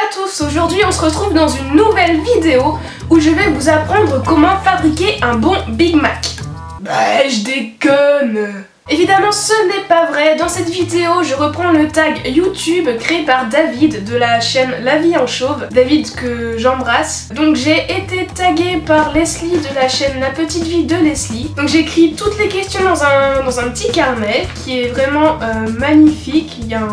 à tous, aujourd'hui on se retrouve dans une nouvelle vidéo où je vais vous apprendre comment fabriquer un bon Big Mac. Bah je déconne. Évidemment ce n'est pas vrai, dans cette vidéo je reprends le tag YouTube créé par David de la chaîne La Vie en Chauve, David que j'embrasse. Donc j'ai été taguée par Leslie de la chaîne La Petite Vie de Leslie. Donc j'ai écrit toutes les questions dans un petit carnet qui est vraiment magnifique, il y a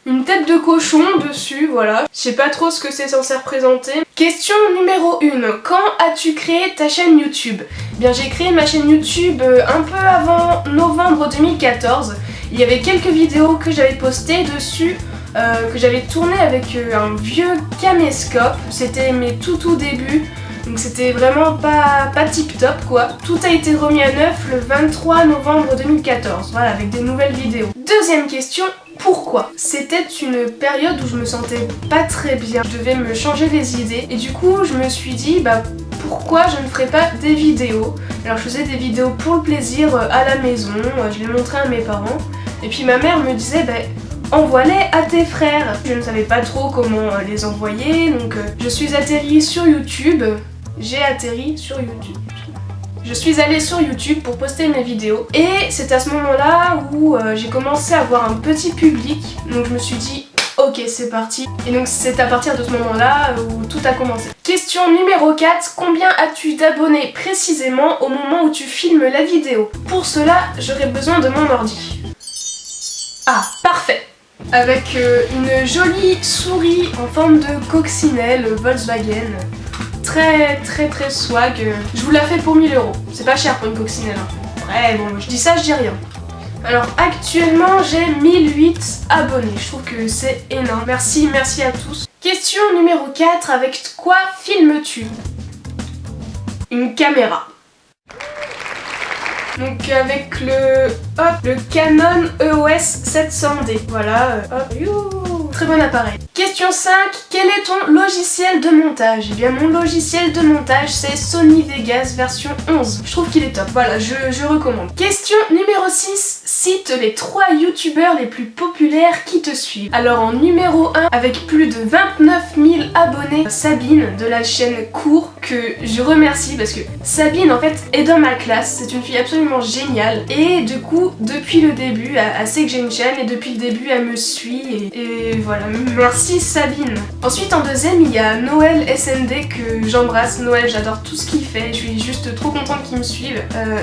une tête de cochon dessus, voilà. Je sais pas trop ce que c'est censé représenter. Question numéro 1. Quand as-tu créé ta chaîne YouTube? Eh bien j'ai créé ma chaîne YouTube un peu avant novembre 2014. Il y avait quelques vidéos que j'avais postées dessus, que j'avais tourné avec un vieux caméscope. C'était mes tout débuts. Donc c'était vraiment pas tip top quoi. Tout a été remis à neuf le 23 novembre 2014, voilà, avec des nouvelles vidéos. Deuxième question, pourquoi? C'était une période où je me sentais pas très bien, je devais me changer les idées et du coup je me suis dit bah pourquoi je ne ferais pas des vidéos. Alors je faisais des vidéos pour le plaisir à la maison, je les montrais à mes parents et puis ma mère me disait bah envoie-les à tes frères. Je ne savais pas trop comment les envoyer donc je suis atterrie sur YouTube. J'ai atterri sur YouTube. Je suis allée sur YouTube pour poster mes vidéos et c'est à ce moment-là où j'ai commencé à avoir un petit public. Donc je me suis dit ok c'est parti. Et donc c'est à partir de ce moment-là où tout a commencé. Question numéro 4. Combien as-tu d'abonnés précisément au moment où tu filmes la vidéo? Pour cela j'aurais besoin de mon ordi. Ah parfait. Avec une jolie souris en forme de coccinelle Volkswagen. Très swag. Je vous la fais pour 1000 €. C'est pas cher pour une coccinelle. Ouais bon je dis ça je dis rien. Alors actuellement j'ai 1008 abonnés. Je trouve que c'est énorme. Merci à tous. Question numéro 4. Avec quoi filmes-tu? Une caméra. Donc avec le Canon EOS 700D. Voilà, très bon appareil. Question 5. Quel est ton logiciel de montage? Eh bien mon logiciel de montage c'est Sony Vegas version 11. Je trouve qu'il est top, voilà, je recommande. Question numéro 6. Cite les 3 youtubeurs les plus populaires qui te suivent. Alors en numéro 1, avec plus de 29 000 abonnés, Sabine de la chaîne Cours, que je remercie parce que Sabine en fait est dans ma classe, c'est une fille absolument géniale et du coup depuis le début elle sait que j'ai une chaîne et depuis le début elle me suit et voilà, merci Sabine. Ensuite en deuxième il y a Noël SND que j'embrasse. Noël, j'adore tout ce qu'il fait, je suis juste trop contente qu'il me suive.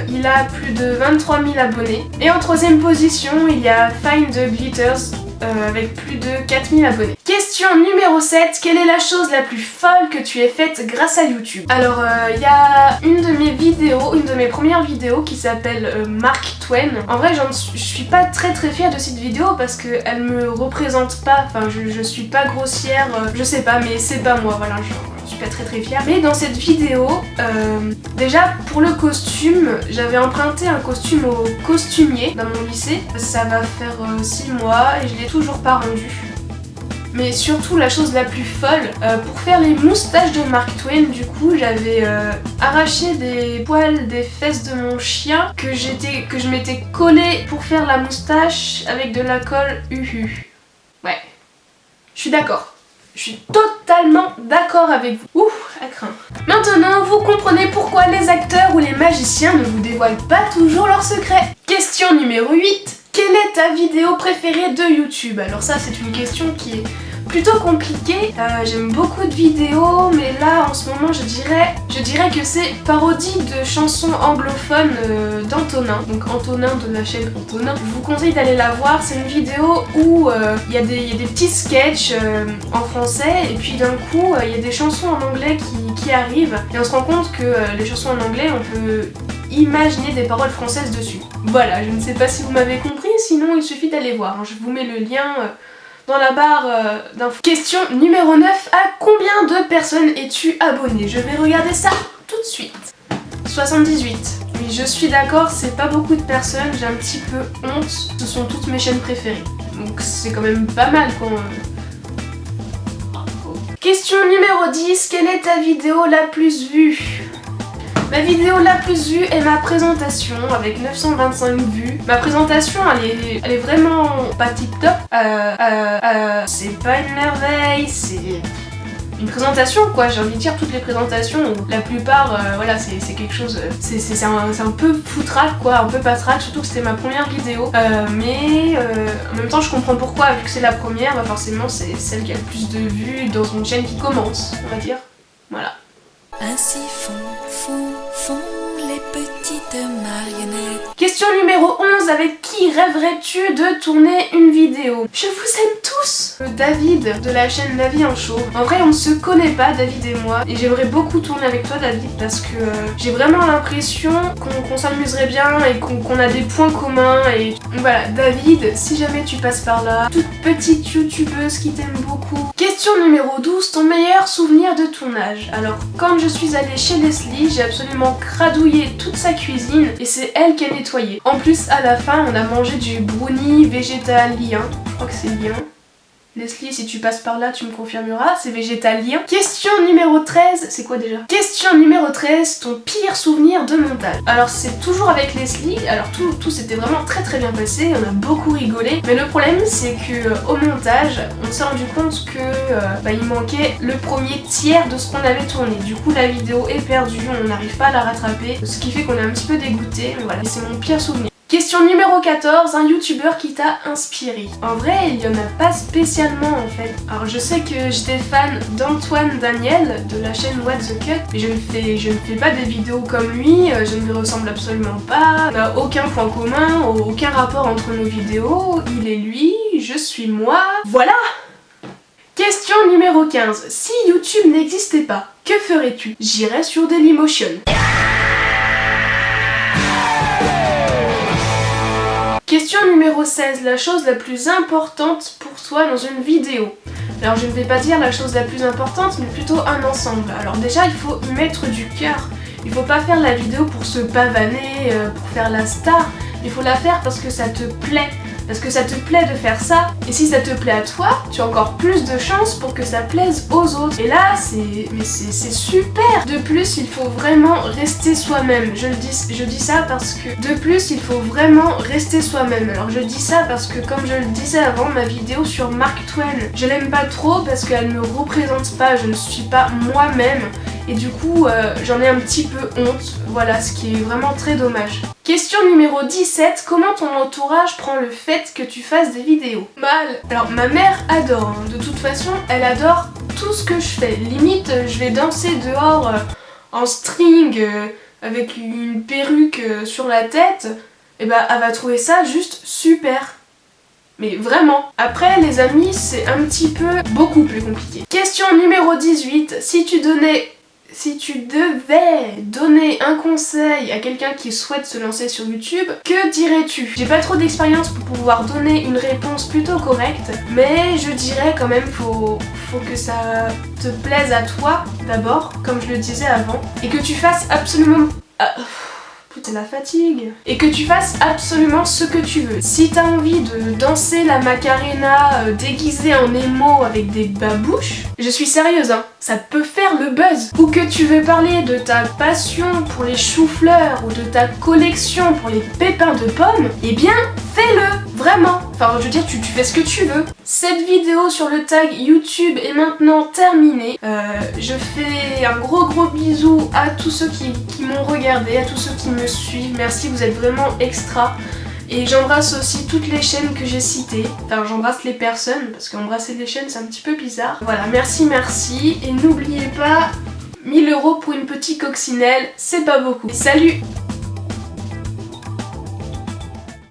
Il a plus de 23 000 abonnés. Et en troisième position il y a Find the Glitters avec plus de 4000 abonnés. Question numéro 7. Quelle est la chose la plus folle que tu aies faite grâce à YouTube? Alors il y a une de mes vidéos, une de mes premières vidéos qui s'appelle Mark Twain. En vrai je suis pas très fière de cette vidéo parce qu'elle me représente pas, enfin je suis pas grossière, je sais pas mais c'est pas moi, voilà, je suis pas très fière. Mais dans cette vidéo, déjà pour le costume, j'avais emprunté un costume au costumier dans mon lycée. Ça va faire 6 mois et je l'ai toujours pas rendu. Mais surtout la chose la plus folle, pour faire les moustaches de Mark Twain, du coup j'avais arraché des poils des fesses de mon chien que je m'étais collé pour faire la moustache avec de la colle UHU. Ouais, je suis d'accord. Je suis totalement d'accord avec vous. Ouf, à craindre. Maintenant, vous comprenez pourquoi les acteurs ou les magiciens ne vous dévoilent pas toujours leurs secrets. Question numéro 8. Quelle est ta vidéo préférée de YouTube? Alors ça, c'est une question qui est plutôt compliquée. J'aime beaucoup de vidéos, mais là, en ce moment, je dirais que c'est parodie de chansons anglophones d'Antonin. Donc Antonin de la chaîne Antonin. Je vous conseille d'aller la voir. C'est une vidéo où il y a des petits sketchs en français et puis d'un coup, il y a des chansons en anglais qui arrivent. Et on se rend compte que les chansons en anglais, on peut imaginer des paroles françaises dessus. Voilà, je ne sais pas si vous m'avez compris, sinon il suffit d'aller voir. Je vous mets le lien dans la barre d'infos. Question numéro 9. À combien de personnes es-tu abonné? Je vais regarder ça tout de suite. 78. Oui, je suis d'accord, c'est pas beaucoup de personnes, j'ai un petit peu honte. Ce sont toutes mes chaînes préférées. Donc c'est quand même pas mal quand... Question numéro 10. Quelle est ta vidéo la plus vue? Ma vidéo la plus vue est ma présentation avec 925 vues. Ma présentation elle est vraiment pas tip top. C'est pas une merveille, c'est une présentation quoi, j'ai envie de dire. Toutes les présentations, la plupart, voilà, c'est quelque chose, c'est un peu foutraque quoi, un peu patraque, surtout que c'était ma première vidéo. Mais en même temps je comprends pourquoi, vu que c'est la première, bah forcément c'est celle qui a le plus de vues dans une chaîne qui commence, on va dire. Voilà. Ainsi font les petites marionnettes. Question numéro 11, avec qui rêverais-tu de tourner une vidéo? Je vous aime tous! David de la chaîne La Vie en Show. En vrai on ne se connaît pas David et moi, et j'aimerais beaucoup tourner avec toi David parce que j'ai vraiment l'impression qu'on s'amuserait bien et qu'on a des points communs. Et voilà, David, si jamais tu passes par là, toute petite youtubeuse qui t'aime beaucoup. Question numéro 12, ton meilleur souvenir de tournage? Alors quand je suis allée chez Leslie, j'ai absolument cradouillé toute sa cuisine et c'est elle qui a nettoyé. En plus à la fin on a mangé du brownie végétalien, je crois que c'est lien. Leslie, si tu passes par là, tu me confirmeras, c'est végétalien. Question numéro 13, c'est quoi déjà? Question numéro 13, ton pire souvenir de montage. Alors c'est toujours avec Leslie, alors tout s'était vraiment très bien passé, on a beaucoup rigolé, mais le problème c'est que au montage, on s'est rendu compte que il manquait le premier tiers de ce qu'on avait tourné. Du coup la vidéo est perdue, on n'arrive pas à la rattraper, ce qui fait qu'on est un petit peu dégoûté, voilà, c'est mon pire souvenir. Question numéro 14, un youtubeur qui t'a inspiré. En vrai, il y en a pas spécialement en fait. Alors je sais que j'étais fan d'Antoine Daniel de la chaîne What the Cut, mais je ne fais pas des vidéos comme lui, je ne lui ressemble absolument pas, on n'a aucun point commun, aucun rapport entre nos vidéos, il est lui, je suis moi, voilà! Question numéro 15, si YouTube n'existait pas, que ferais-tu? J'irais sur Dailymotion. Question numéro 16, la chose la plus importante pour toi dans une vidéo. Alors je ne vais pas dire la chose la plus importante, mais plutôt un ensemble. Alors déjà il faut y mettre du cœur. Il faut pas faire la vidéo pour se pavaner, pour faire la star. Il faut la faire parce que ça te plaît. Parce que ça te plaît de faire ça, et si ça te plaît à toi, tu as encore plus de chances pour que ça plaise aux autres. Et là, c'est super. De plus, il faut vraiment rester soi-même. Je dis ça parce que de plus, il faut vraiment rester soi-même. Alors je dis ça parce que comme je le disais avant, ma vidéo sur Mark Twain, je l'aime pas trop parce qu'elle me représente pas, je ne suis pas moi-même. Et du coup, j'en ai un petit peu honte, voilà, ce qui est vraiment très dommage. Question numéro 17, comment ton entourage prend le fait que tu fasses des vidéos? Mal. Alors ma mère adore, hein. De toute façon, elle adore tout ce que je fais. Limite, je vais danser dehors en string, avec une perruque sur la tête, et bah elle va trouver ça juste super. Mais vraiment. Après les amis, c'est un petit peu beaucoup plus compliqué. Question numéro 18, si tu devais donner un conseil à quelqu'un qui souhaite se lancer sur YouTube, que dirais-tu? J'ai pas trop d'expérience pour pouvoir donner une réponse plutôt correcte, mais je dirais quand même faut que ça te plaise à toi d'abord, comme je le disais avant, et que tu fasses absolument... Putain, la fatigue. Et que tu fasses absolument ce que tu veux. Si t'as envie de danser la Macarena déguisée en émo avec des babouches, je suis sérieuse hein, ça peut faire le buzz. Ou que tu veux parler de ta passion pour les choux-fleurs ou de ta collection pour les pépins de pommes, eh bien fais-le, vraiment. Enfin je veux dire, tu fais ce que tu veux. Cette vidéo sur le tag YouTube est maintenant terminée. Je fais un gros bisou à tous ceux qui m'ont regardé, à tous ceux qui me suivent. Merci, vous êtes vraiment extra. Et j'embrasse aussi toutes les chaînes que j'ai citées. Enfin, j'embrasse les personnes, parce qu'embrasser les chaînes, c'est un petit peu bizarre. Voilà, merci. Et n'oubliez pas, 1000 € pour une petite coccinelle, c'est pas beaucoup. Salut!